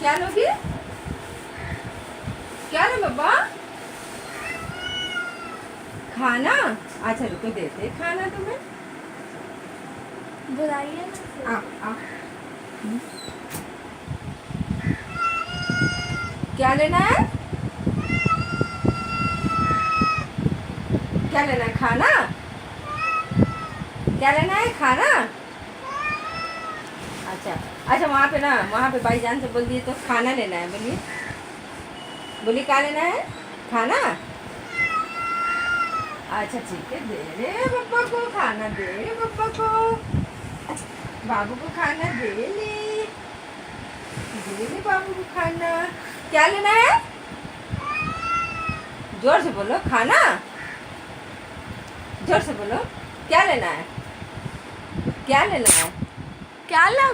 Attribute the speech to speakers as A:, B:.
A: क्या लोगी? क्या लो बाबा? खाना? अच्छा रुको देते खाना तुम्हें।
B: बुलाइए
A: आ
B: ना।
A: आ क्या लेना है? क्या लेना है? खाना? क्या लेना है? खाना? अच्छा अच्छा, वहाँ पे ना, वहाँ पे भाईजान से बोल दिए तो खाना लेना है। बोलिए बोलिए क्या लेना है? खाना? अच्छा ठीक है, दे रे पप्पा को खाना, दे रे पप्पा को, बाबू को खाना दे रे बाबू को खाना। क्या लेना है? जोर से बोलो, खाना। जोर से बोलो, क्या लेना है? क्या लेना है?
B: क्या ला